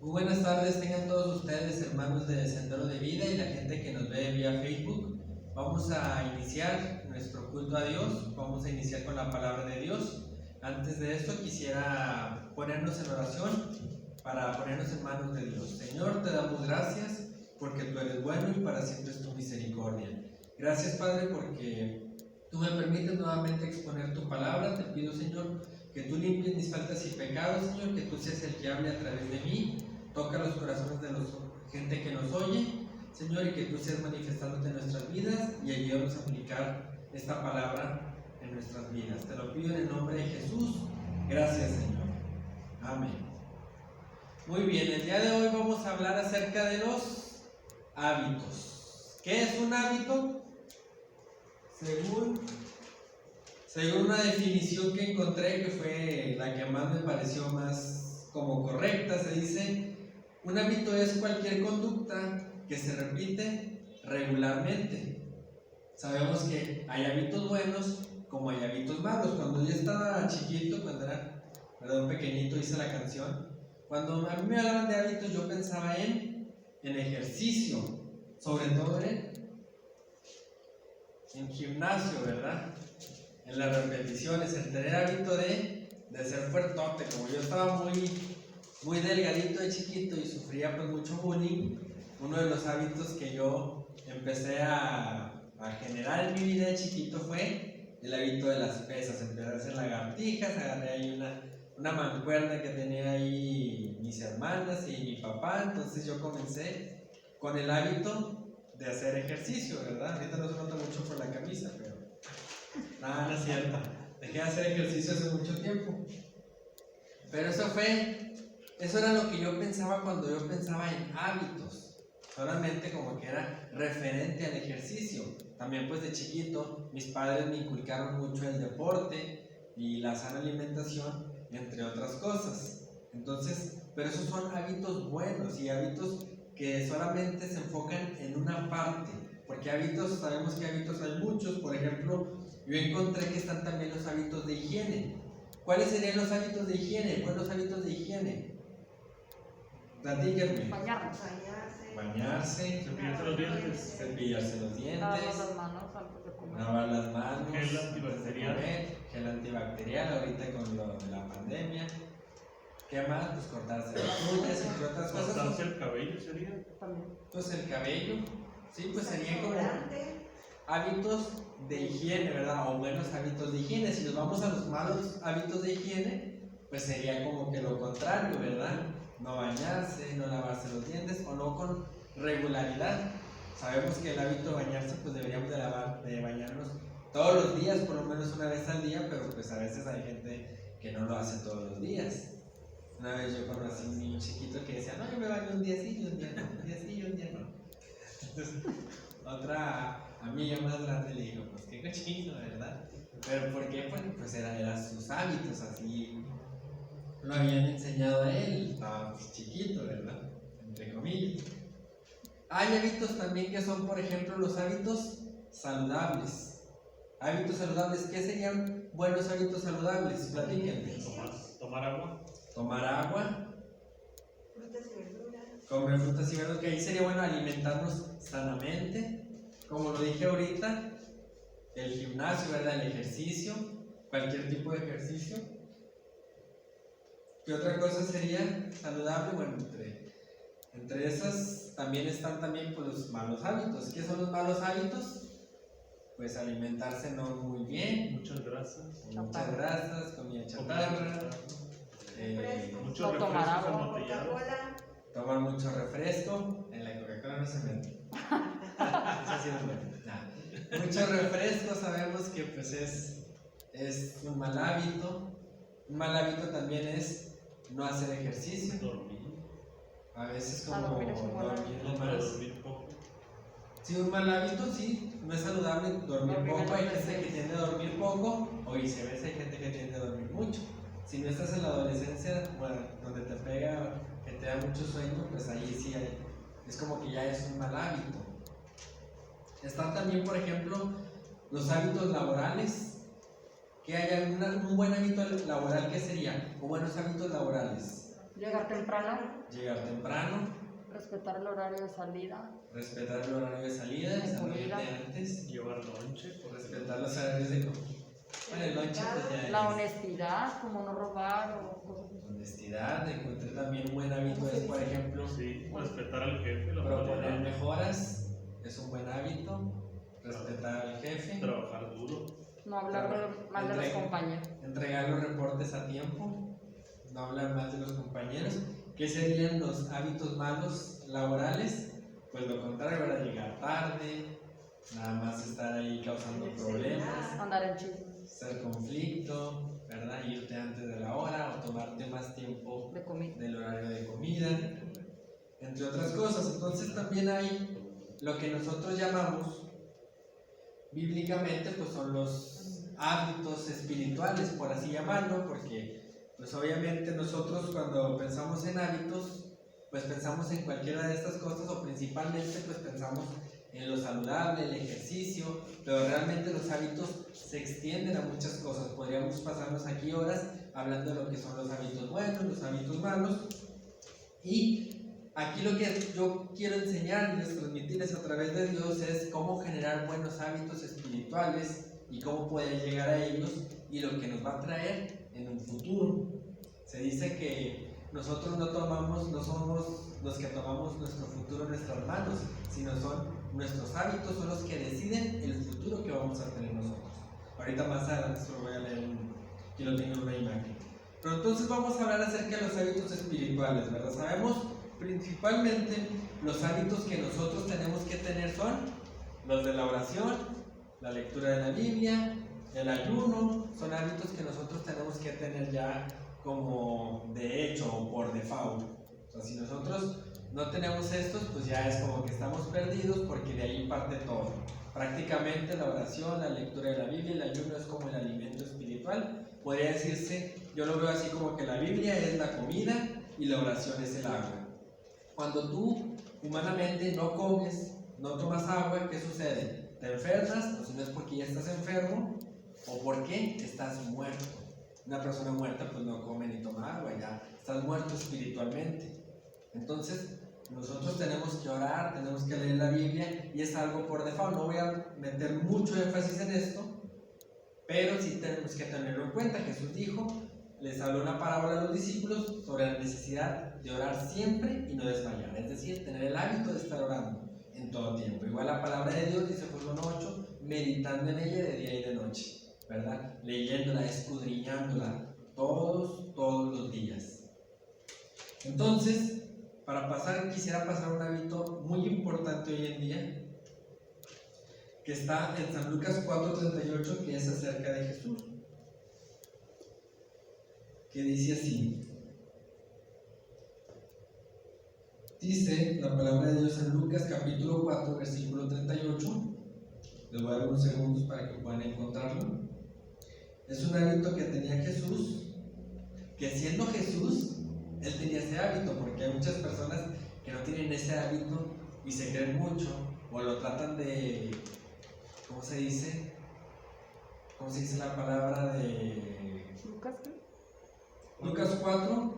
Muy buenas tardes, tengan todos ustedes, hermanos de Sendero de Vida y la gente que nos ve vía Facebook. Vamos a iniciar nuestro culto a Dios, vamos a iniciar con la palabra de Dios. Antes de esto quisiera ponernos en oración para ponernos en manos de Dios. Señor, te damos gracias porque tú eres bueno y para siempre es tu misericordia. Gracias, Padre, porque tú me permites nuevamente exponer tu palabra. Te pido, Señor, que tú limpies mis faltas y pecados, Señor, que tú seas el que hable a través de mí. Toca los corazones de la gente que nos oye, Señor, y que tú seas manifestándote en nuestras vidas y ayúdanos a aplicar esta palabra en nuestras vidas. Te lo pido en el nombre de Jesús. Gracias, Señor. Amén. Muy bien, el día de hoy vamos a hablar acerca de los hábitos. ¿Qué es un hábito? Según una definición que encontré, que fue la que más me pareció más como correcta, se dice: un hábito es cualquier conducta que se repite regularmente. Sabemos que hay hábitos buenos como hay hábitos malos. Cuando yo estaba chiquito, cuando era pequeñito, hice la canción. Cuando a mí me hablaban de hábitos, yo pensaba en ejercicio, sobre todo en gimnasio, ¿verdad? En las repeticiones, el tener hábito de ser fuertote. Como yo estaba muy delgadito de chiquito y sufría pues mucho bullying, uno de los hábitos que yo empecé a generar en mi vida de chiquito fue el hábito de las pesas. Empecé a hacer lagartijas, agarré ahí una mancuerna que tenía ahí mis hermanas y mi papá. Entonces yo comencé con el hábito de hacer ejercicio, ¿verdad? Ahorita no se nota mucho por la camisa, pero nada, no es cierto. Dejé de hacer ejercicio hace mucho tiempo. Pero eso era lo que yo pensaba cuando yo pensaba en hábitos. Solamente como que era referente al ejercicio. También pues de chiquito mis padres me inculcaron mucho el deporte y la sana alimentación, entre otras cosas. Entonces, pero esos son hábitos buenos y hábitos que solamente se enfocan en una parte. Porque hábitos, sabemos que hábitos hay muchos. Por ejemplo, yo encontré que están también los hábitos de higiene. ¿Cuáles serían los hábitos de higiene? Buenos hábitos de higiene. Platíquenme. Bañarse. Cepillarse los dientes. Cepillarse los dientes. Lavar las manos antes de comer. Lavar las manos. Gel antibacterial. Gel antibacterial ahorita con lo de la pandemia. ¿Qué más? Pues cortarse las uñas, entre otras cosas. Cortarse el cabello sería. También. Pues el cabello. Sí, pues serían como hábitos de higiene, ¿verdad? O buenos hábitos de higiene. Si nos vamos a los malos hábitos de higiene, pues sería como que lo contrario, ¿verdad? No bañarse, no lavarse los dientes o no con regularidad. Sabemos que el hábito de bañarse, pues deberíamos de bañarnos todos los días, por lo menos una vez al día, pero pues a veces hay gente que no lo hace todos los días. Una vez yo conocí a un niño chiquito que decía: no, yo me baño un día sí y un día no, un día sí y un día no. Entonces, otra amiga más grande le dijo: pues qué cochino, ¿verdad? Pero ¿por qué? Bueno, pues eran sus hábitos, así lo habían enseñado a él, estaba pues chiquito, ¿verdad? Entre comillas. Hay hábitos también que son, por ejemplo, los hábitos saludables. Hábitos saludables, ¿qué serían buenos hábitos saludables? Platíquenme. Tomar agua. Tomar agua. Frutas y verduras. Comer frutas y verduras, que ahí sería bueno alimentarnos sanamente. Como lo dije ahorita, el gimnasio, ¿verdad? El ejercicio, cualquier tipo de ejercicio. ¿Qué otra cosa sería saludable? Bueno, entre esas también están también pues, los malos hábitos. ¿Qué son los malos hábitos? Pues alimentarse no muy bien. Muchas grasas. Muchas grasas, comida chatarra. Muchos No tomar refrescos agua, embotellados. Coca-Cola. Tomar mucho refresco. En la Coca-Cola no se mete. Eso sí es bueno. Nah. Mucho refresco, sabemos que pues es un mal hábito. Un mal hábito también es no hacer ejercicio. Dormir. A veces como dormir es un mal dormir de Para más. dormir poco. Sí, un mal hábito, sí. No es saludable dormir poco. Hay gente que tiende a dormir poco o viceversa, hay gente que tiende a dormir mucho. Si no estás en la adolescencia, bueno, donde te pega, que te da mucho sueño, pues ahí sí es como que ya es un mal hábito. Están también, por ejemplo, los hábitos laborales. Que haya un buen hábito laboral, ¿qué sería? O buenos hábitos laborales. Llegar temprano, llegar temprano, respetar el horario de salida, respetar el horario de salida, De salirte comida. antes, Llevar lonche. respetar los horarios de comida. Bueno, el lonche pues ya la es honestidad, como no robar o cosas así. honestidad. Encontré también un buen hábito es, por ejemplo, Sí, respetar al jefe, la proponer autoridad, mejoras, es un buen hábito. Respetar al jefe, trabajar duro. No hablar mal de los compañeros. entregar los reportes a tiempo, no hablar mal de los compañeros. ¿Qué serían los hábitos malos laborales? Pues lo contrario, era llegar tarde, nada más estar ahí causando problemas, Andar en chismes hacer conflicto, ¿verdad? Irte antes de la hora o tomarte más tiempo de comida. del horario de comida, entre otras cosas. Entonces también hay lo que nosotros llamamos bíblicamente, pues son los hábitos espirituales, por así llamarlo, porque pues obviamente nosotros cuando pensamos en hábitos, pues pensamos en cualquiera de estas cosas, o principalmente pues pensamos en lo saludable, el ejercicio, pero realmente los hábitos se extienden a muchas cosas. Podríamos pasarnos aquí horas hablando de lo que son los hábitos buenos, los hábitos malos, y aquí lo que yo quiero enseñarles, transmitirles a través de Dios es cómo generar buenos hábitos espirituales y cómo poder llegar a ellos y lo que nos va a traer en un futuro. Se dice que nosotros no somos los que tomamos nuestro futuro en nuestras manos, sino son nuestros hábitos, son los que deciden el futuro que vamos a tener nosotros. Ahorita más adelante se lo voy a leer, aquí lo tengo en una imagen. Pero entonces vamos a hablar acerca de los hábitos espirituales, ¿verdad? Sabemos principalmente los hábitos que nosotros tenemos que tener son los de la oración, la lectura de la Biblia, el ayuno. Son hábitos que nosotros tenemos que tener ya como de hecho o por default. O sea, si nosotros no tenemos estos, pues ya es como que estamos perdidos, porque de ahí parte todo. Prácticamente la oración, la lectura de la Biblia, el ayuno es como el alimento espiritual. Podría decirse, yo lo veo así como que la Biblia es la comida y la oración es el agua. Cuando tú humanamente no comes, no tomas agua, ¿qué sucede? Te enfermas, o si no es porque ya estás enfermo, o porque estás muerto. Una persona muerta pues no come ni toma agua, ya estás muerto espiritualmente. Entonces nosotros tenemos que orar, tenemos que leer la Biblia, y es algo por default. No voy a meter mucho énfasis en esto, pero sí tenemos que tenerlo en cuenta. Jesús dijo, les habló una parábola a los discípulos sobre la necesidad de orar siempre y no desmayar, es decir, tener el hábito de estar orando en todo tiempo. Igual la palabra de Dios dice Juan 1:8, meditando en ella de día y de noche, ¿verdad? Leyéndola, escudriñándola todos los días. Entonces, quisiera pasar un hábito muy importante hoy en día, que está en San Lucas 4:38, que es acerca de Jesús, que dice así. Dice la palabra de Dios en Lucas capítulo 4, versículo 38. Les voy a dar unos segundos para que puedan encontrarlo. Es un hábito que tenía Jesús, que siendo Jesús, él tenía ese hábito, porque hay muchas personas que no tienen ese hábito y se creen mucho, o lo tratan de, ¿cómo se dice? ¿Cómo se dice la palabra de ¿Lucas qué? Lucas 4,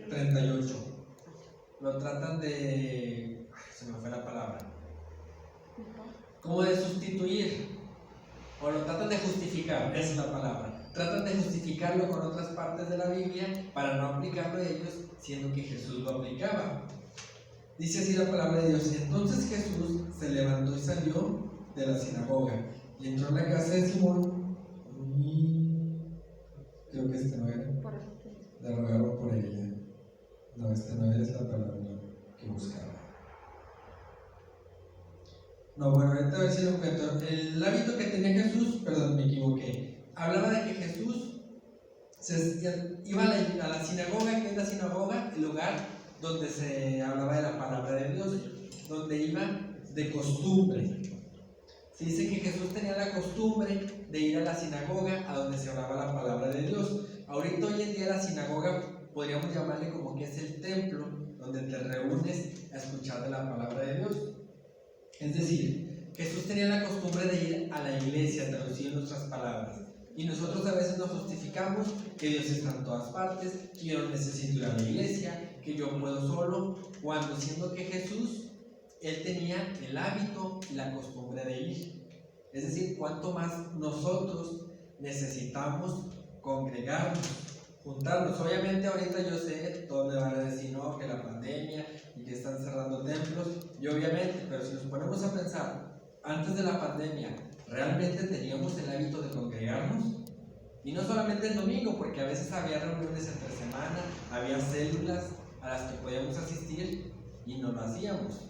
38? Lo tratan de, se me fue la palabra, como de sustituir, o lo tratan de justificar, esa es la palabra. Tratan de justificarlo con otras partes de la Biblia para no aplicarlo a ellos, siendo que Jesús lo aplicaba. Dice así la palabra de Dios: entonces Jesús se levantó y salió de la sinagoga y entró en la casa de Simón, y creo que este no era, Por eso le rogaron por ella. No, este no es la palabra que buscaba. No, bueno, ahorita a ver si lo encuentro. El hábito que tenía Jesús, perdón, me equivoqué. Hablaba de que Jesús iba a la sinagoga, que es la sinagoga, el lugar donde se hablaba de la palabra de Dios, donde iba de costumbre. Se dice que Jesús tenía la costumbre de ir a la sinagoga, a donde se hablaba la palabra de Dios. Ahorita, hoy en día, la sinagoga podríamos llamarle como que es el templo donde te reúnes a escuchar de la palabra de Dios. Es decir, Jesús tenía la costumbre de ir a la iglesia a traducir nuestras palabras. Y nosotros a veces nos justificamos que Dios está en todas partes, que yo no necesito ir a la iglesia, que yo puedo solo, cuando siendo que Jesús, él tenía el hábito y la costumbre de ir. Es decir, cuánto más nosotros necesitamos congregarnos, juntarnos. Obviamente ahorita yo sé, todos me van a decir no, que la pandemia y que están cerrando templos, y obviamente, pero si nos ponemos a pensar, antes de la pandemia, ¿realmente teníamos el hábito de congregarnos? Y no solamente el domingo, porque a veces había reuniones entre semana, había células a las que podíamos asistir y no lo hacíamos.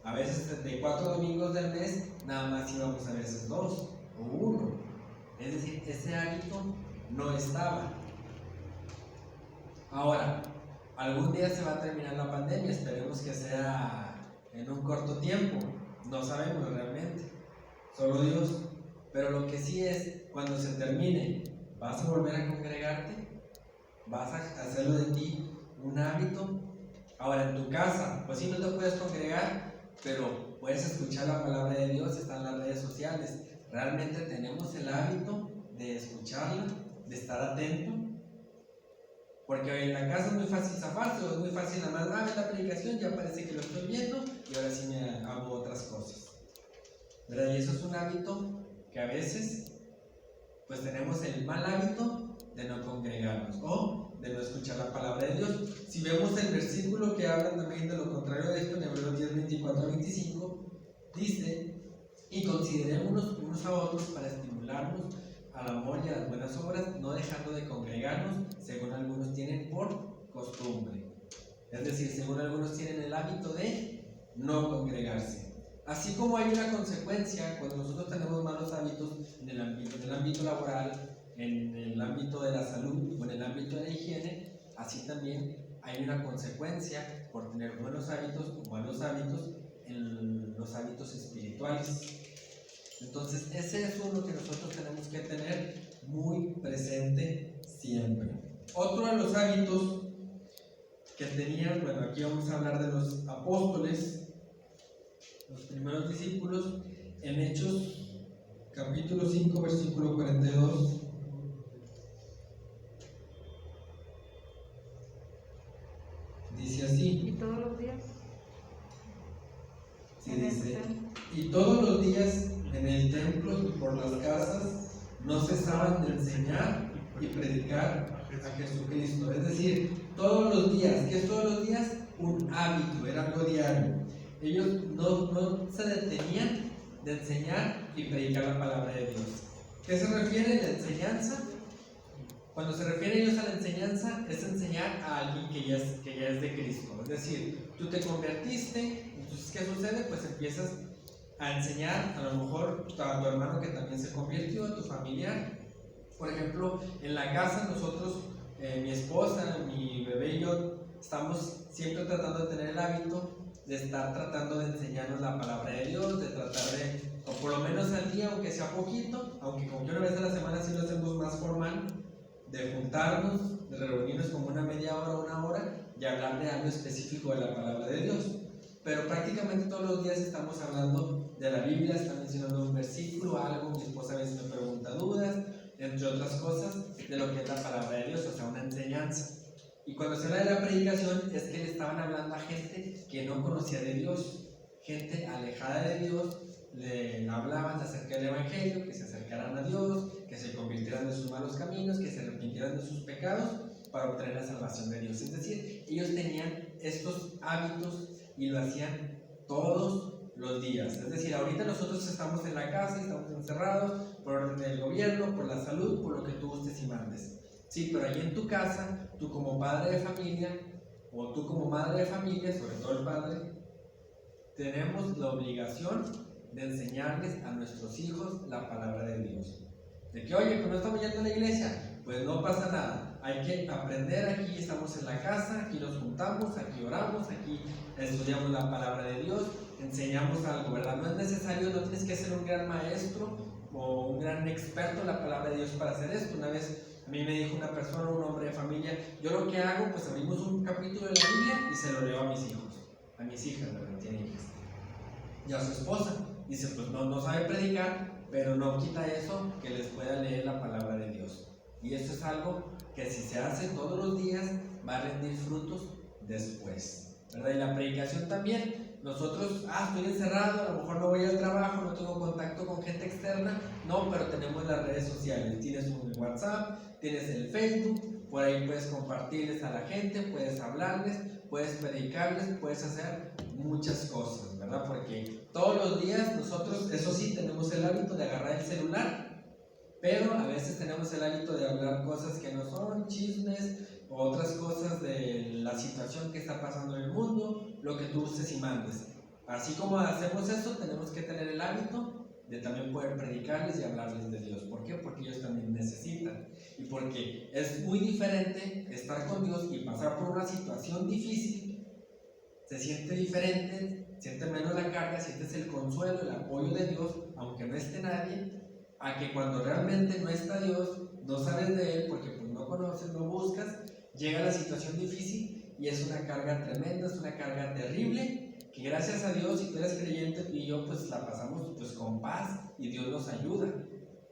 A veces de 4 domingos del mes, nada más íbamos a veces 2 o 1. Es decir, ese hábito no estaba. Ahora, algún día se va a terminar la pandemia, esperemos que sea en un corto tiempo, no sabemos realmente, solo Dios. Pero lo que sí es, cuando se termine, ¿vas a volver a congregarte? ¿Vas a hacerlo de ti un hábito? Ahora, en tu casa, pues sí, no te puedes congregar, pero puedes escuchar la palabra de Dios, está en las redes sociales. ¿Realmente tenemos el hábito de escucharla, de estar atento? Porque en la casa es muy fácil zafarse, es muy fácil nada más, ver la predicación, ya parece que lo estoy viendo y ahora sí me hago otras cosas, ¿verdad? Y eso es un hábito que a veces pues tenemos el mal hábito de no congregarnos o de no escuchar la palabra de Dios. Si vemos el versículo que habla también de lo contrario de esto, en Hebreos 10, 24 a 25, dice: y considerémonos unos a otros para estimularnos al amor y a las buenas obras, no dejando de congregarnos, según algunos tienen por costumbre. Es decir, según algunos tienen el hábito de no congregarse. Así como hay una consecuencia cuando nosotros tenemos malos hábitos en el ámbito laboral, en el ámbito de la salud o en el ámbito de la higiene, así también hay una consecuencia por tener buenos hábitos o malos hábitos en los hábitos espirituales. Entonces, ese es uno que nosotros tenemos que tener muy presente siempre. Otro de los hábitos que tenían, bueno, aquí vamos a hablar de los apóstoles, los primeros discípulos, en Hechos capítulo 5, versículo 42. Dice así. ¿Y todos los días? Sí, dice: y todos los días en el templo y por las casas no cesaban de enseñar y predicar a Jesucristo. Es decir, todos los días. ¿Qué es todos los días? Un hábito, era algo diario. Ellos no se detenían de enseñar y predicar la palabra de Dios. ¿Qué se refiere la enseñanza? Cuando se refiere ellos a la enseñanza, es enseñar a alguien que ya es de Cristo. Es decir, tú te convertiste, entonces ¿qué sucede? Pues empiezas a enseñar a lo mejor a tu hermano que también se convirtió, a tu familiar. Por ejemplo, en la casa nosotros, mi esposa, mi bebé y yo, estamos siempre tratando de tener el hábito de estar tratando de enseñarnos la palabra de Dios, de tratar de, o por lo menos al día, aunque sea poquito, aunque como una vez a la semana sí lo hacemos más formal, de juntarnos, de reunirnos como una media hora o una hora y hablar de algo específico de la palabra de Dios. Pero prácticamente todos los días estamos hablando de la Biblia, está mencionando un versículo, algo, mi esposa a veces me pregunta dudas, entre otras cosas, de lo que es la palabra de Dios, o sea, una enseñanza. Y cuando se habla de la predicación, es que le estaban hablando a gente que no conocía de Dios, gente alejada de Dios, le hablaban acerca del Evangelio, que se acercaran a Dios, que se convirtieran de sus malos caminos, que se arrepintieran de sus pecados para obtener la salvación de Dios. Es decir, ellos tenían estos hábitos y lo hacían todos los días. Es decir, ahorita nosotros estamos en la casa, estamos encerrados por orden del gobierno, por la salud, por lo que tú gustes y mandes. Sí, pero ahí en tu casa, tú como padre de familia o tú como madre de familia, sobre todo el padre, tenemos la obligación de enseñarles a nuestros hijos la palabra de Dios. De que, oye, pues no estamos yendo a la iglesia, pues no pasa nada. Hay que aprender, aquí estamos en la casa, aquí nos juntamos, aquí oramos, aquí estudiamos la palabra de Dios, enseñamos algo, ¿verdad? No es necesario, no tienes que ser un gran maestro o un gran experto en la palabra de Dios para hacer esto. Una vez a mí me dijo una persona, un hombre de familia, yo lo que hago, pues abrimos un capítulo de la Biblia y se lo leo a mis hijos, a mis hijas, ¿verdad? Tiene hijas, y a su esposa. Dice, pues no sabe predicar, pero no quita eso que les pueda leer la palabra de Dios. Y esto es algo que si se hace todos los días va a rendir frutos después, ¿verdad? Y la predicación también. Nosotros, estoy encerrado, a lo mejor no voy al trabajo, no tengo contacto con gente externa, no, pero tenemos las redes sociales, tienes un WhatsApp, tienes el Facebook, por ahí puedes compartirles a la gente, puedes hablarles, puedes predicarles, puedes hacer muchas cosas, ¿verdad? Porque todos los días nosotros, eso sí, tenemos el hábito de agarrar el celular, pero a veces tenemos el hábito de hablar cosas que no son, chismes, o otras cosas de la situación que está pasando en el mundo, lo que tú uses y mandes. Así como hacemos eso, tenemos que tener el hábito de también poder predicarles y hablarles de Dios. ¿Por qué? Porque ellos también necesitan. Y porque es muy diferente estar con Dios y pasar por una situación difícil. Se siente diferente, siente menos la carga, sientes el consuelo, el apoyo de Dios, aunque no esté nadie, a que cuando realmente no está Dios, no sabes de Él porque pues no conoces, no buscas, llega la situación difícil y es una carga tremenda, es una carga terrible, que gracias a Dios, si tú eres creyente, tú y yo pues la pasamos pues con paz y Dios nos ayuda,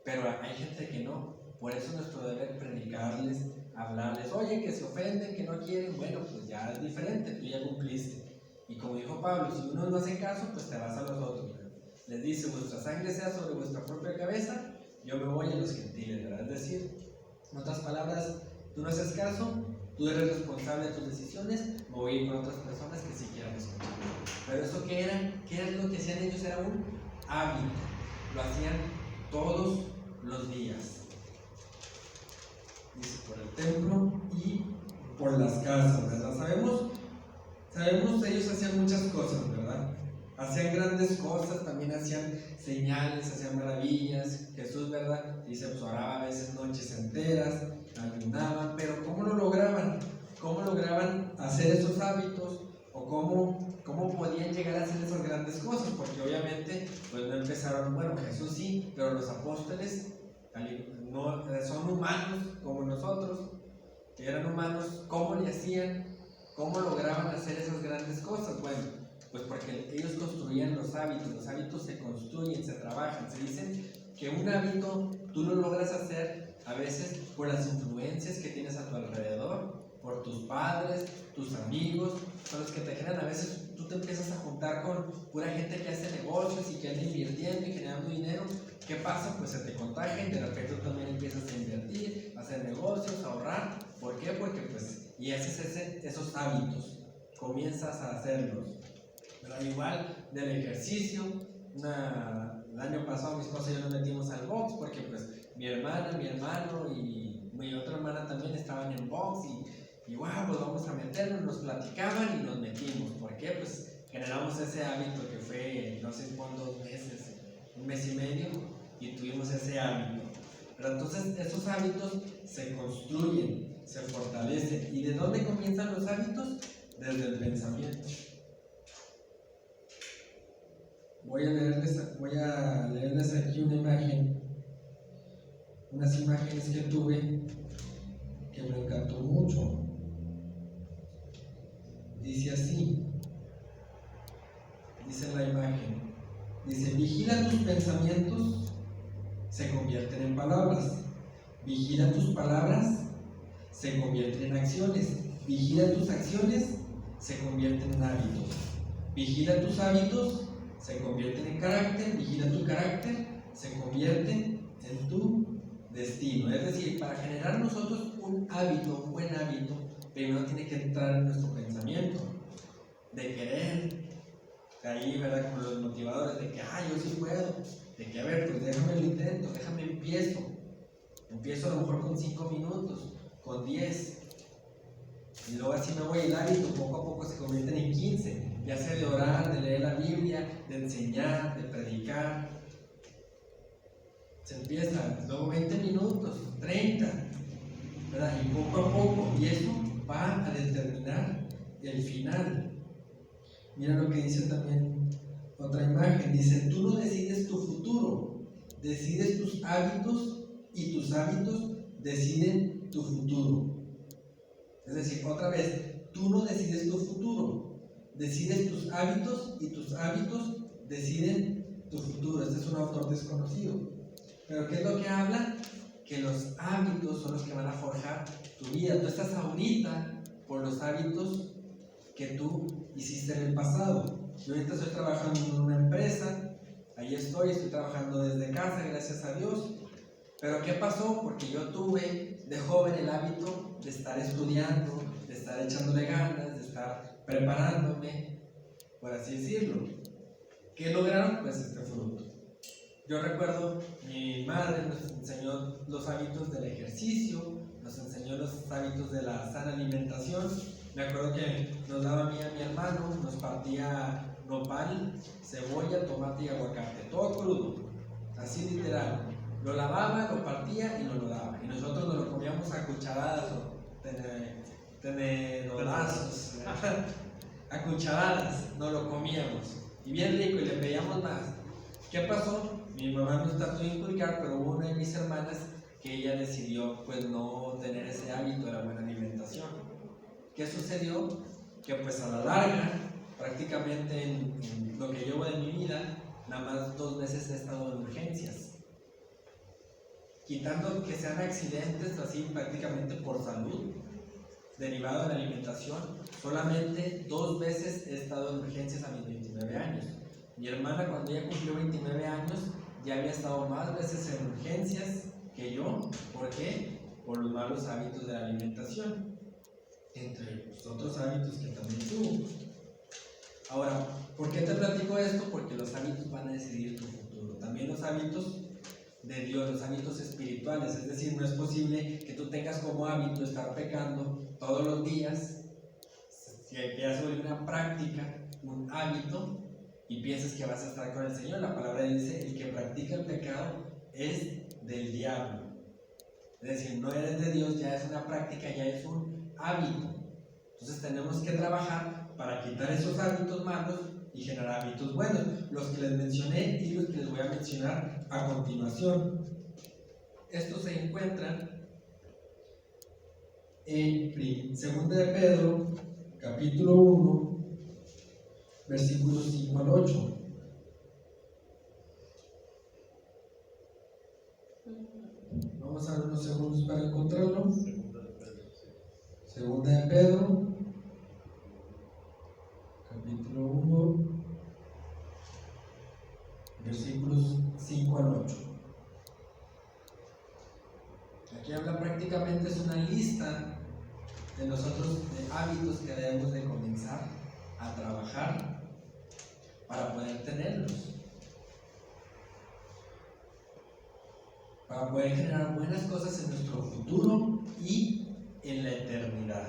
pero hay gente que no. Por eso es nuestro deber predicarles, hablarles, oye, que se ofenden, que no quieren, bueno, pues ya es diferente, tú ya cumpliste. Y como dijo Pablo, si uno no hace caso, pues te vas a los otros. Les dice, vuestra sangre sea sobre vuestra propia cabeza, yo me voy a los gentiles, ¿verdad? Es decir, en otras palabras, tú no haces caso, tú eres responsable de tus decisiones, me voy a ir con otras personas que sí quieran escuchar. Pero eso ¿qué era? ¿Qué era lo que hacían ellos? Era un hábito, lo hacían todos los días. Dice, por el templo y por las casas, ¿verdad? Sabemos ellos hacían muchas cosas, ¿verdad? Hacían grandes cosas, también hacían señales, hacían maravillas. Jesús, ¿verdad? Dice, pues oraba a veces noches enteras, ayunaban, pero ¿cómo lo lograban? ¿Cómo lograban hacer esos hábitos? ¿O cómo podían llegar a hacer esas grandes cosas? Porque obviamente, pues no empezaron, bueno, Jesús sí, pero los apóstoles no, son humanos como nosotros, que eran humanos. ¿Cómo le hacían? ¿Cómo lograban hacer esas grandes cosas? Bueno, pues porque ellos construían los hábitos se construyen, se trabajan. Se dicen que un hábito tú lo logras hacer a veces por las influencias que tienes a tu alrededor, por tus padres, tus amigos, son los que te generan. A veces tú te empiezas a juntar con pura gente que hace negocios y que anda invirtiendo y generando dinero. ¿Qué pasa? Pues se te contagian y de repente tú también empiezas a invertir, a hacer negocios, a ahorrar. ¿Por qué? Porque pues, y haces esos hábitos, comienzas a hacerlos. Pero igual del ejercicio, el año pasado mi esposa y yo nos metimos al box porque pues mi hermana, mi hermano y mi otra hermana también estaban en box y wow, pues vamos a meternos, nos platicaban y nos metimos. ¿Por qué? Pues generamos ese hábito que fue, no sé cuántos 2 meses, 1 mes y medio, y tuvimos ese hábito. Pero entonces esos hábitos se construyen, se fortalecen. ¿Y de dónde comienzan los hábitos? Desde el pensamiento. Voy a leerles aquí una imagen, unas imágenes que tuve que me encantó mucho. Dice así, dice la imagen, dice, vigila tus pensamientos, se convierten en palabras. Vigila tus palabras, se convierten en acciones. Vigila tus acciones, se convierten en hábitos. Vigila tus hábitos, se convierten en carácter. Vigila tu carácter, se convierte en tu destino. Es decir, para generar nosotros un hábito, un buen hábito, primero tiene que entrar en nuestro pensamiento de querer, de ahí, ¿verdad? Como los motivadores de que, yo sí puedo, de que, a ver, pues déjame lo intento, déjame empiezo a lo mejor con 5 minutos, con 10, y luego así me voy. El hábito poco a poco se convierten en 15, ya sea de orar, de leer la Biblia, de enseñar, de predicar. Se empieza, luego 20 minutos, 30, ¿verdad? Y poco a poco, y eso va a determinar el final. Mira lo que dice también otra imagen, dice, tú no decides tu futuro, decides tus hábitos y tus hábitos deciden tu futuro. Es decir, otra vez, tú no decides tu futuro, decides tus hábitos y tus hábitos deciden tu futuro. Este es un autor desconocido. Pero ¿qué es lo que habla? Que los hábitos son los que van a forjar tu vida. Tú estás ahorita por los hábitos que tú hiciste en el pasado. Yo ahorita estoy trabajando en una empresa, ahí estoy trabajando desde casa, gracias a Dios. Pero ¿qué pasó? Porque yo tuve de joven el hábito de estar estudiando, de estar echándole ganas, de estar preparándome, por así decirlo. ¿Qué lograron? Pues este fruto. Yo recuerdo, mi madre nos enseñó los hábitos del ejercicio, nos enseñó los hábitos de la sana alimentación. Me acuerdo que nos daba a mí y a mi hermano, nos partía nopal, cebolla, tomate y aguacate, todo crudo, así literal. Lo lavaba, lo partía y nos lo daba. Y nosotros nos lo comíamos a cucharadas o tenedrazos, a cucharadas nos lo comíamos. Y bien rico, y le pedíamos más. ¿Qué pasó? Mi mamá nos trató de inculcar, pero hubo una de mis hermanas que ella decidió pues no tener ese hábito de la buena alimentación. ¿Qué sucedió? Que pues a la larga, prácticamente en lo que llevo de mi vida, nada más 2 veces he estado en urgencias. Quitando que sean accidentes así prácticamente por salud, derivado de la alimentación, solamente 2 veces he estado en urgencias a mis 29 años. Mi hermana, cuando ella cumplió 29 años, ya había estado más veces en urgencias que yo. ¿Por qué? Por los malos hábitos de la alimentación, entre los otros hábitos que también tuvo. Ahora, ¿por qué te platico esto? Porque los hábitos van a decidir tu futuro. También los hábitos de Dios, los hábitos espirituales. Es decir, no es posible que tú tengas como hábito estar pecando todos los días, que ya se vuelve una práctica, un hábito, y piensas que vas a estar con el Señor. La palabra dice: el que practica el pecado es del diablo. Es decir, no eres de Dios, ya es una práctica, ya es un hábito. Entonces tenemos que trabajar para quitar esos hábitos malos y generar hábitos buenos, los que les mencioné y los que les voy a mencionar a continuación. Estos se encuentran en 2 de Pedro, capítulo 1, versículos 5 al 8. Vamos a ver unos segundos para encontrarlo. Segunda de Pedro, capítulo 1, versículos 5 al 8. Aquí habla prácticamente, es una lista de nosotros de hábitos que debemos de comenzar a trabajar para poder tenerlos, para poder generar buenas cosas en nuestro futuro y en la eternidad.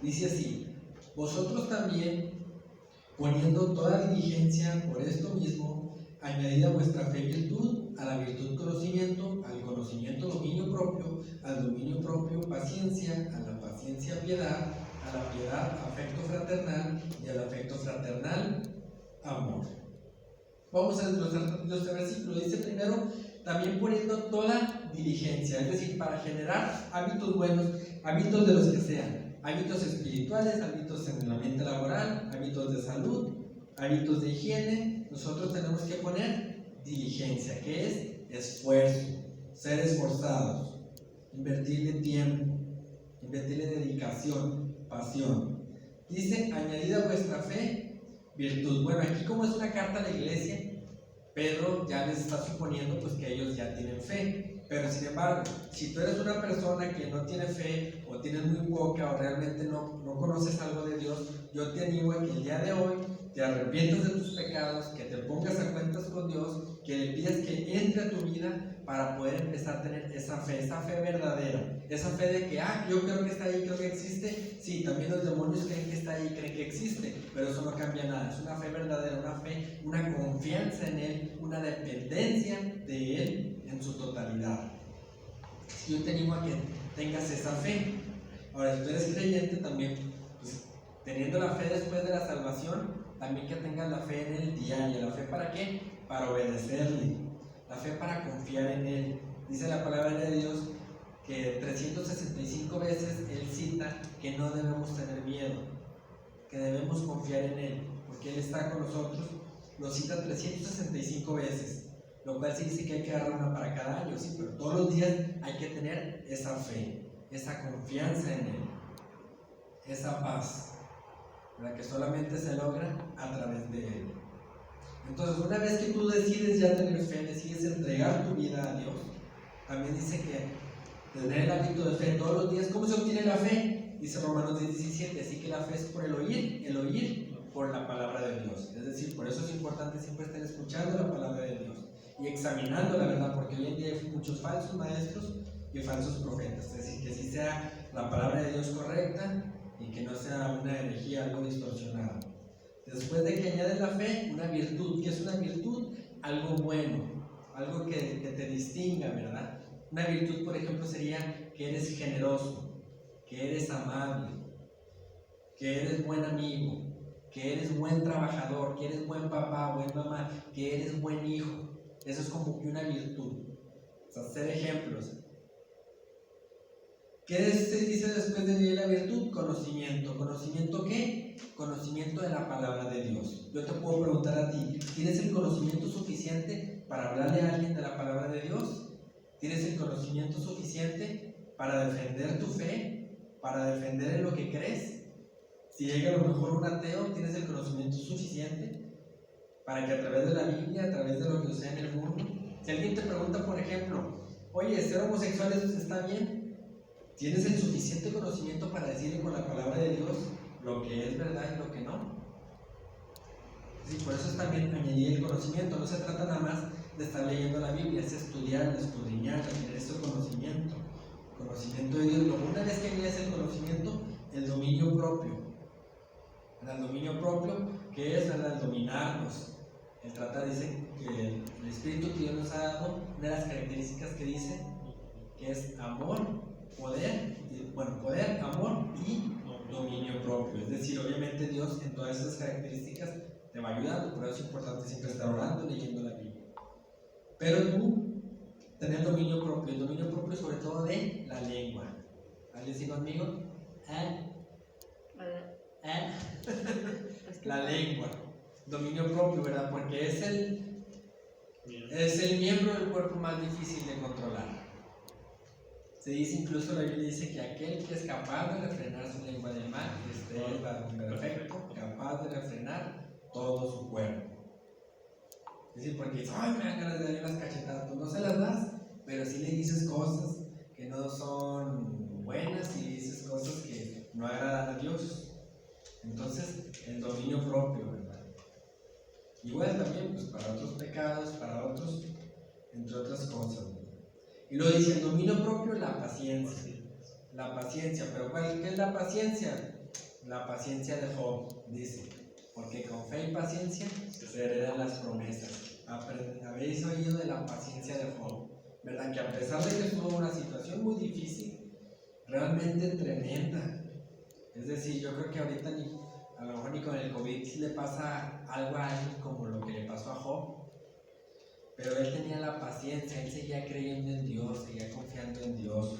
Dice así: vosotros también, poniendo toda diligencia por esto mismo, añadid a vuestra fe virtud, a la virtud conocimiento, al conocimiento dominio propio, al dominio propio paciencia, a la paciencia piedad, a la piedad afecto fraternal, y al afecto fraternal amor. Vamos a desglosar este versículo. Dice primero: también poniendo toda diligencia, es decir, para generar hábitos buenos, hábitos de los que sean, hábitos espirituales, hábitos en el ambiente laboral, hábitos de salud, hábitos de higiene. Nosotros tenemos que poner diligencia, que es esfuerzo, ser esforzados, invertirle tiempo, invertirle dedicación, pasión. Dice: añadid a vuestra fe virtud. Bueno, aquí como es una carta a la iglesia, Pedro ya les está suponiendo pues que ellos ya tienen fe. Pero sin embargo, si tú eres una persona que no tiene fe, o tienes muy poca, o realmente no conoces algo de Dios, yo te animo a que el día de hoy te arrepientas de tus pecados, que te pongas a cuentas con Dios, que le pidas que entre a tu vida para poder empezar a tener esa fe verdadera, esa fe de que, yo creo que está ahí, creo que existe. Sí, también los demonios creen que está ahí, creen que existe, pero eso no cambia nada. Es una fe verdadera, una fe, una confianza en Él, una dependencia de Él en su totalidad. Yo te animo a que tengas esa fe. Ahora, si tú eres creyente también, pues, teniendo la fe después de la salvación, también que tengas la fe en Él diaria. ¿La fe para qué? Para obedecerle. La fe para confiar en Él. Dice la palabra de Dios que 365 veces Él cita que no debemos tener miedo, que debemos confiar en Él, porque Él está con nosotros. Lo cita 365 veces, lo cual se dice que hay que agarrar una para cada año, sí, pero todos los días hay que tener esa fe, esa confianza en Él. esa paz, ¿verdad? Que solamente se logra a través de Él. Entonces, una vez que tú decides ya tener fe, decides entregar tu vida a Dios, también dice que tener el hábito de fe todos los días. ¿Cómo se obtiene la fe? Dice Romanos 10:17, así que la fe es por el oír por la palabra de Dios. Es decir, por eso es importante siempre estar escuchando la palabra de Dios y examinando la verdad, porque hoy en día hay muchos falsos maestros y falsos profetas. Es decir, que sí sea la palabra de Dios correcta y que no sea una herejía, algo distorsionado. Después de que añades la fe, una virtud. ¿Qué es una virtud? Algo bueno, algo que te distinga, ¿verdad? Una virtud, por ejemplo, sería que eres generoso, que eres amable, que eres buen amigo, que eres buen trabajador, que eres buen papá, buen mamá, que eres buen hijo. Eso es como que una virtud. O sea, ser ejemplos. ¿Qué se dice después de la virtud? Conocimiento. ¿Conocimiento qué? Conocimiento de la palabra de Dios. Yo te puedo preguntar a ti, ¿tienes el conocimiento suficiente para hablarle a alguien de la palabra de Dios? ¿Tienes el conocimiento suficiente para defender tu fe? ¿Para defender en lo que crees? Si llega a lo mejor un ateo, ¿tienes el conocimiento suficiente para que a través de la Biblia, a través de lo que sucede en el mundo, si alguien te pregunta, por ejemplo, oye, ¿ser homosexual está bien? ¿Tienes el suficiente conocimiento para decirle con la palabra de Dios lo que es verdad y lo que no? Sí, por eso es también añadir el conocimiento. No se trata nada más de estar leyendo la Biblia, es estudiar, escudriñar, tener ese conocimiento. Conocimiento de Dios. Una vez que añades el conocimiento, el dominio propio. El dominio propio, que es, ¿verdad?, el dominarnos. El trata, dice que el Espíritu que Dios nos ha dado, una de las características que dice, que es amor, poder, amor y dominio propio. Es decir, obviamente Dios en todas esas características te va ayudando, por eso es importante siempre estar orando, leyendo la Biblia. Pero tú, tener dominio propio, el dominio propio sobre todo de la lengua. ¿Alguien sigue conmigo? La lengua, dominio propio, ¿verdad? Porque es el miembro del cuerpo más difícil de controlar. Se dice, incluso la Biblia dice que aquel que es capaz de refrenar su lengua de mal, es perfecto, capaz de refrenar todo su cuerpo. Es decir, porque dices, ay, me dan ganas de darle las cachetadas, pues no se las das, pero sí le dices cosas que no son buenas y dices cosas que no agradan a Dios. Entonces, el dominio propio, ¿verdad? Igual también, pues para otros pecados, para otros, entre otras cosas, ¿verdad? Y lo dice el dominio propio, la paciencia. La paciencia, pero ¿qué es la paciencia? La paciencia de Job, dice, porque con fe y paciencia se heredan las promesas. Habéis oído de la paciencia de Job, ¿verdad? Que a pesar de que tuvo una situación muy difícil, realmente tremenda. Es decir, yo creo que ahorita a lo mejor ni con el COVID si le pasa algo a alguien como lo que le pasó a Job, pero él tenía la paciencia, él seguía creyendo en Dios, seguía confiando en Dios,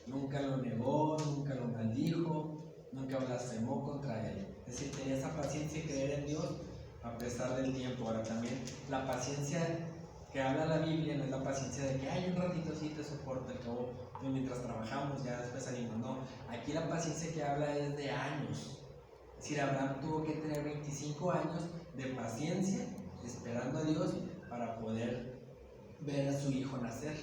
nunca lo negó, nunca lo maldijo, nunca blasfemó contra él. Es decir, tenía esa paciencia y creer en Dios a pesar del tiempo. Ahora también la paciencia que habla la Biblia no es la paciencia de que hay un ratito sí te soporto, al cabo mientras trabajamos ya después salimos. No, aquí la paciencia que habla es de años. Es decir, Abraham tuvo que tener 25 años de paciencia esperando a Dios para poder ver a su hijo nacer.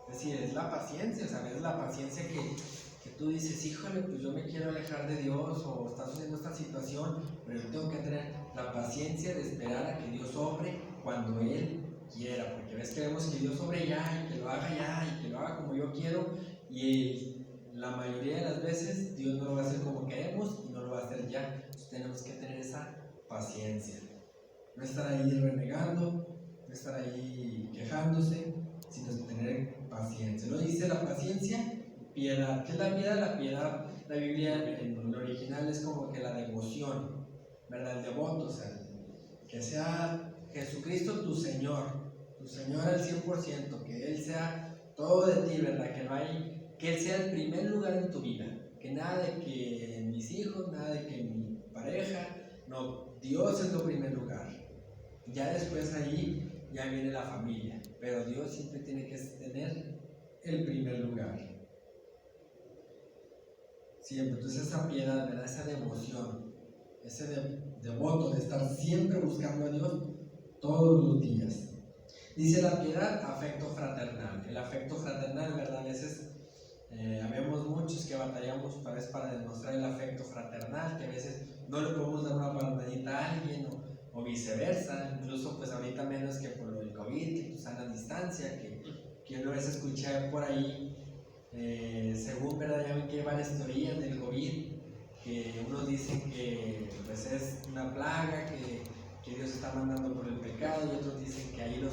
Es decir, es la paciencia, ¿sabes? Es la paciencia que tú dices, híjole, pues yo me quiero alejar de Dios o está sucediendo esta situación, pero yo tengo que tener la paciencia de esperar a que Dios obre cuando Él quiera, porque ves que vemos que Dios obre ya y que lo haga ya y que lo haga como yo quiero, y la mayoría de las veces Dios no lo va a hacer como queremos y no lo va a hacer ya. Entonces tenemos que tener esa paciencia, no estar ahí renegando, no estar ahí quejándose, sino tener paciencia. Lo dice la paciencia, piedad. ¿Qué es la piedad? La piedad, la Biblia en el original es como que la devoción, ¿verdad? El devoto, o sea, que sea Jesucristo tu Señor al 100%, que Él sea todo de ti, ¿verdad? Que Él sea el primer lugar en tu vida, que nada de que mis hijos, nada de que mi pareja, no, Dios es lo primer lugar. Ya después ahí ya viene la familia, pero Dios siempre tiene que tener el primer lugar. Siempre. Entonces esa piedad, ¿verdad? Esa devoción, ese devoto de estar siempre buscando a Dios todos los días. Dice la piedad, afecto fraternal. El afecto fraternal, ¿verdad? A veces habemos muchos que batallamos para demostrar el afecto fraternal, que a veces no le podemos dar una palmadita a alguien o viceversa. Incluso pues ahorita menos que por lo del COVID, que pues a la distancia, que una vez escuché por ahí, según, ¿verdad? Ya ven que hay varias teorías del COVID, que unos dicen que pues es una plaga que Dios está mandando por el pecado, y otros dicen que ahí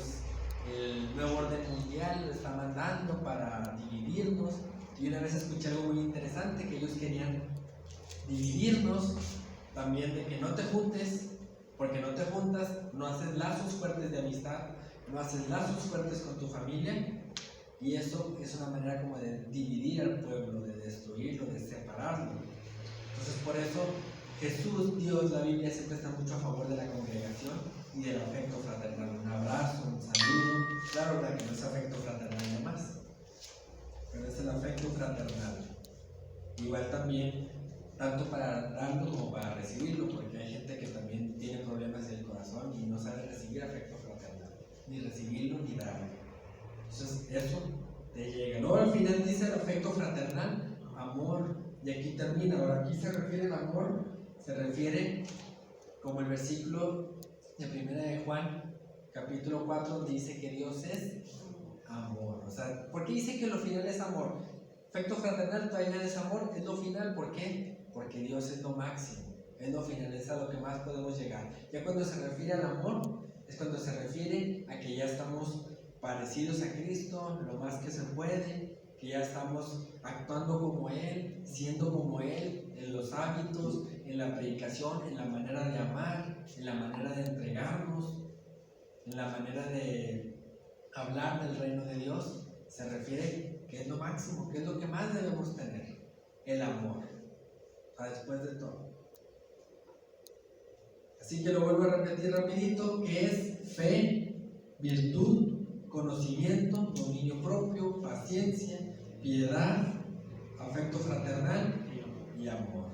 el nuevo orden mundial lo está mandando para dividirnos. Y una vez escuché algo muy interesante, que ellos querían dividirnos también, de que no te juntes, porque no te juntas, no haces lazos fuertes de amistad, no haces lazos fuertes con tu familia, y eso es una manera como de dividir al pueblo, de destruirlo, de separarlo. Entonces por eso Jesús, Dios, la Biblia siempre está mucho a favor de la congregación y del afecto fraternal. Un abrazo, un saludo, claro, ¿verdad? Que no es afecto fraternal nada más, pero es el afecto fraternal. Igual también, tanto para darlo como para recibirlo, porque hay gente que también tiene problemas en el corazón y no sabe recibir afecto fraternal, ni recibirlo ni darlo. Entonces eso te llega. Luego al final dice el afecto fraternal, amor, y aquí termina. Ahora aquí se refiere al amor, se refiere como el versículo de 1 de Juan, capítulo 4, donde dice que Dios es amor. O sea, ¿por qué dice que lo final es amor? Afecto fraternal todavía es amor, es lo final. ¿Por qué? Porque Dios es lo máximo, es lo final, es a lo que más podemos llegar. Ya cuando se refiere al amor, es cuando se refiere a que ya estamos parecidos a Cristo lo más que se puede, que ya estamos actuando como Él, siendo como Él, en los hábitos, en la predicación, en la manera de amar, en la manera de entregarnos, en la manera de hablar del reino de Dios. Se refiere que es lo máximo, que es lo que más debemos tener, el amor, después de todo. Así que lo vuelvo a repetir rapidito, que es fe, virtud, conocimiento, dominio propio, paciencia, piedad, afecto fraternal y amor.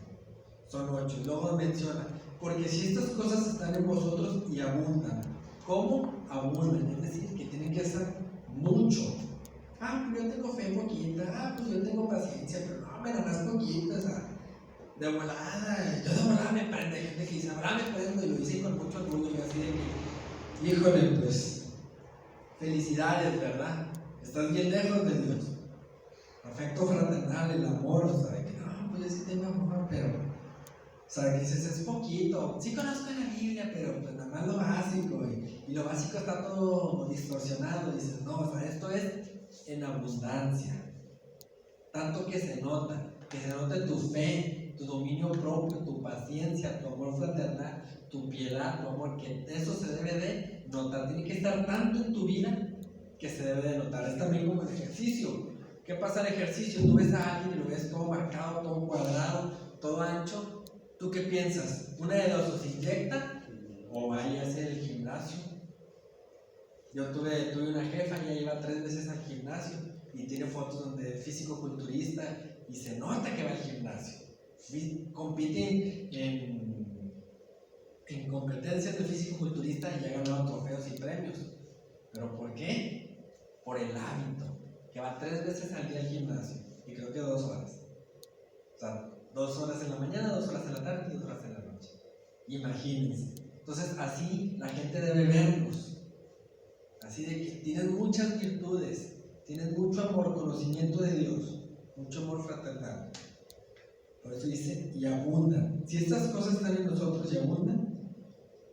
Son 8. Luego menciona, porque si estas cosas están en vosotros y abundan. ¿Cómo? Abundan, es decir, que tienen que ser mucho. Pues yo tengo fe poquita, pues yo tengo paciencia, pero no, nada más poquita, o sea, de volada, yo de volada me prende. Hay gente que dice, me prendo, y lo hice con mucho orgullo, y así de que, híjole, pues, felicidades, ¿verdad? Estás bien lejos de Dios. Afecto fraternal, el amor, o sea, que no, pues yo sí tengo amor, pero, o sea, que dices, es poquito. Sí conozco la Biblia, pero pues nada más lo básico, y lo básico está todo distorsionado. Dices, no, o sea, esto es en abundancia, tanto que se nota tu fe, tu dominio propio, tu paciencia, tu amor fraternal, tu piedad, tu amor, que eso se debe de notar. Tiene que estar tanto en tu vida que se debe de notar. Es también como el ejercicio. ¿Qué pasa el ejercicio? Tú ves a alguien y lo ves todo marcado, todo cuadrado, todo ancho. ¿Tú qué piensas? Una de dos, o se inyecta o vaya a hacer el gimnasio. Yo tuve una jefa, ella iba 3 veces al gimnasio y tiene fotos donde es físico-culturista y se nota que va al gimnasio. Compite en competencias de físico-culturista y ha ganado trofeos y premios. ¿Pero por qué? Por el hábito, que va 3 veces al día al gimnasio, y creo que 2 horas. O sea, 2 horas en la mañana, 2 horas en la tarde y 2 horas en la noche. Imagínense. Entonces así la gente debe vernos. Así de que tienen muchas virtudes, tienen mucho amor, conocimiento de Dios, mucho amor fraternal. Por eso dice, y abundan. Si estas cosas están en nosotros y abundan,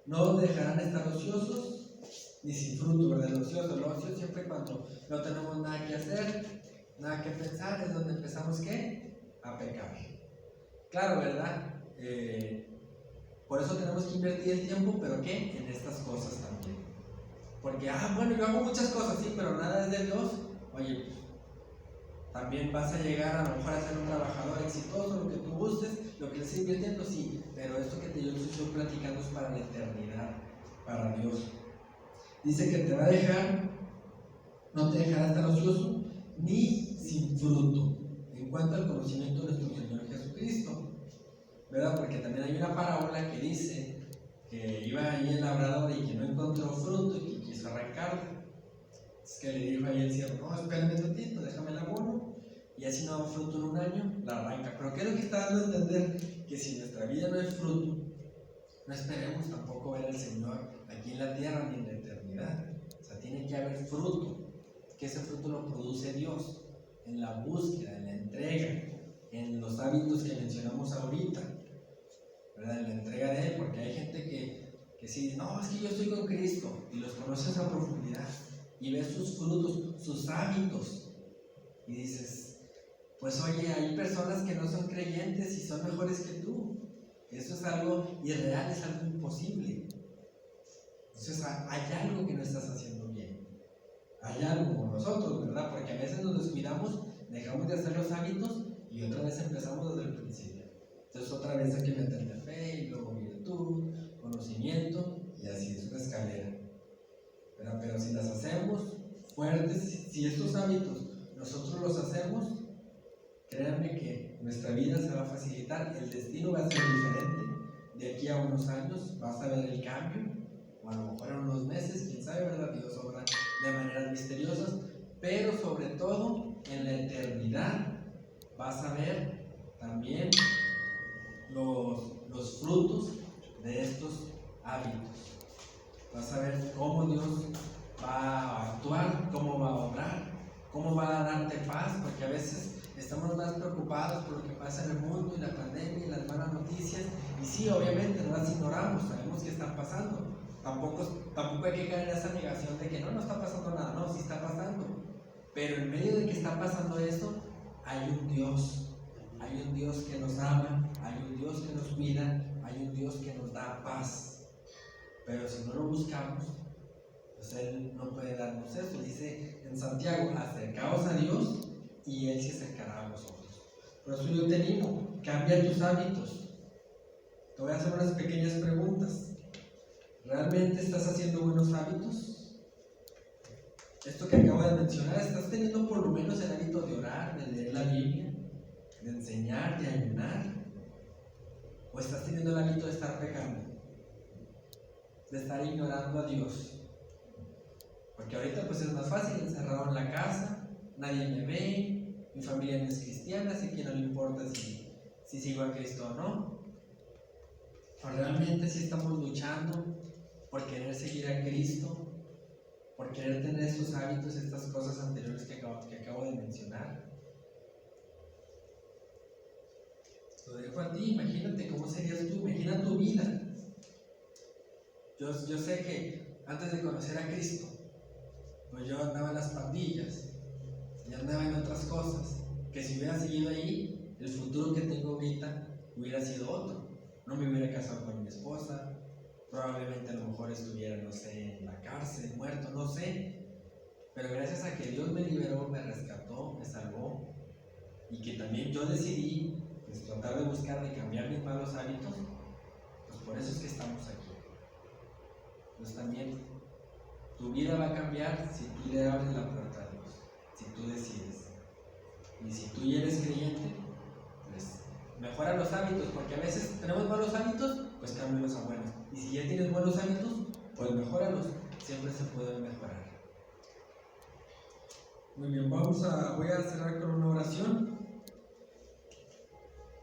no nos dejarán estar ociosos ni sin fruto, ¿verdad? El ocio siempre cuando no tenemos nada que hacer, nada que pensar, es donde empezamos, ¿qué? A pecar. Claro, ¿verdad? Por eso tenemos que invertir el tiempo, pero ¿qué? En estas cosas también. Porque, bueno, yo hago muchas cosas, sí, pero nada es de Dios. Oye, pues, también vas a llegar a lo mejor a ser un trabajador exitoso, lo que tú gustes, lo que estés invirtiendo, sí, pero esto que yo estoy platicando es para la eternidad, para Dios. Dice que te va a dejar, no te dejará estar ocioso, ni sin fruto, en cuanto al conocimiento de nuestro Señor Jesús. Jesucristo, ¿verdad? Porque también hay una parábola que dice que iba ahí el labrador y que no encontró fruto y que quiso arrancarla. Es que le dijo ahí el siervo, no, espérame tantito, déjame el abono, y así no da fruto en un año, la arranca. Pero ¿qué es lo que está dando a entender? Que si en nuestra vida no hay fruto, no esperemos tampoco ver al Señor aquí en la tierra ni en la eternidad. O sea, tiene que haber fruto, que ese fruto lo produce Dios en la búsqueda, en la entrega, en los hábitos que mencionamos ahorita, ¿verdad? En la entrega de Él, porque hay gente que sí, no, es que yo estoy con Cristo y los conoces a profundidad y ves sus frutos, sus hábitos y dices, pues oye, hay personas que no son creyentes y son mejores que tú. Eso es algo irreal, es algo imposible. Entonces hay algo que no estás haciendo bien. Hay algo como nosotros, ¿verdad? Porque a veces nos descuidamos, dejamos de hacer los hábitos y otra vez empezamos desde el principio. Entonces otra vez hay que meterle fe y luego virtud, conocimiento y así es una escalera. Pero si las hacemos fuertes, si estos hábitos nosotros los hacemos, créanme que nuestra vida se va a facilitar, el destino va a ser diferente. De aquí a unos años vas a ver el cambio, o a lo mejor en unos meses, quién sabe, ¿verdad? Dios obra de maneras misteriosas, pero sobre todo en la eternidad vas a ver también los frutos de estos hábitos. Vas a ver cómo Dios va a actuar, cómo va a obrar, cómo va a darte paz, porque a veces estamos más preocupados por lo que pasa en el mundo y la pandemia y las malas noticias, y sí, obviamente no las ignoramos, sabemos que están pasando. Tampoco hay que caer en esa negación de que no está pasando nada, no, sí está pasando. Pero en medio de que está pasando eso, hay un Dios que nos ama, hay un Dios que nos cuida, hay un Dios que nos da paz. Pero si no lo buscamos, pues Él no puede darnos eso. Dice en Santiago, acercaos a Dios y Él se acercará a vosotros. Por eso yo te animo, cambia tus hábitos. Te voy a hacer unas pequeñas preguntas. ¿Realmente estás haciendo buenos hábitos? Esto que acabo de mencionar, ¿estás teniendo por lo menos el hábito de orar, de leer la Biblia, de enseñar, de ayunar? ¿O estás teniendo el hábito de estar pecando, de estar ignorando a Dios? Porque ahorita pues es más fácil, encerrado en la casa, nadie me ve, mi familia no es cristiana, así que no le importa si sigo a Cristo o no. ¿O realmente si estamos luchando por querer seguir a Cristo, por querer tener estos hábitos, estas cosas anteriores que acabo de mencionar? Lo dejo a ti, imagínate cómo serías tú, imagina tu vida. Yo sé que antes de conocer a Cristo, pues yo andaba en las pandillas y andaba en otras cosas, que si hubiera seguido ahí, el futuro que tengo ahorita hubiera sido otro. No me hubiera casado con mi esposa, probablemente a lo mejor estuviera, no sé, en la cárcel, muerto, no sé. Pero gracias a que Dios me liberó, me rescató, me salvó, y que también yo decidí pues, tratar de buscar de cambiar mis malos hábitos, pues por eso es que estamos aquí. Pues también tu vida va a cambiar si tú le abres la puerta a Dios, si tú decides. Y si tú ya eres creyente, pues mejora los hábitos, porque a veces tenemos malos hábitos, pues cámbialos a buenos. Y si ya tienes buenos hábitos, pues mejóralos, siempre se pueden mejorar. Muy bien, voy a cerrar con una oración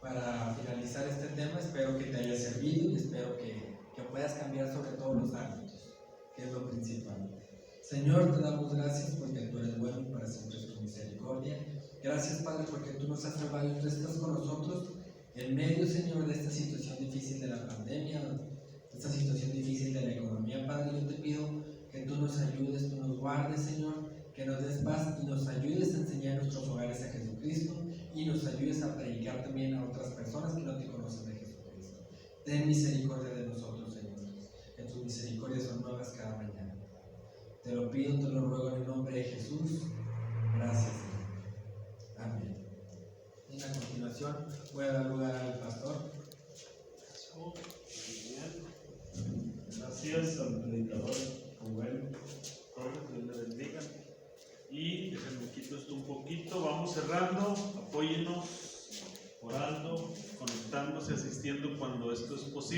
para finalizar este tema. Espero que te haya servido y espero que puedas cambiar sobre todo los hábitos, que es lo principal. Señor, te damos gracias porque tú eres bueno y para siempre es tu misericordia. Gracias, Padre, porque tú nos has salvado y tú estás con nosotros en medio, Señor, de esta situación difícil de la pandemia, de esta situación difícil de la economía. Padre, yo te pido que tú nos ayudes, tú nos guardes, Señor, que nos des paz y nos ayudes a enseñar a nuestros hogares a Jesucristo y nos ayudes a predicar también a otras personas que no te conocen de Jesucristo. Ten misericordia de nosotros, Señor, que tus misericordias son nuevas cada mañana. Te lo pido, te lo ruego en el nombre de Jesús. Gracias, Señor. Amén. Y a continuación voy a dar lugar al pastor. Gracias al predicador Rubén Torres, Dios le bendiga. Y déjenme quito esto un poquito, vamos cerrando, apóyennos orando. entiendo cuando esto es posible.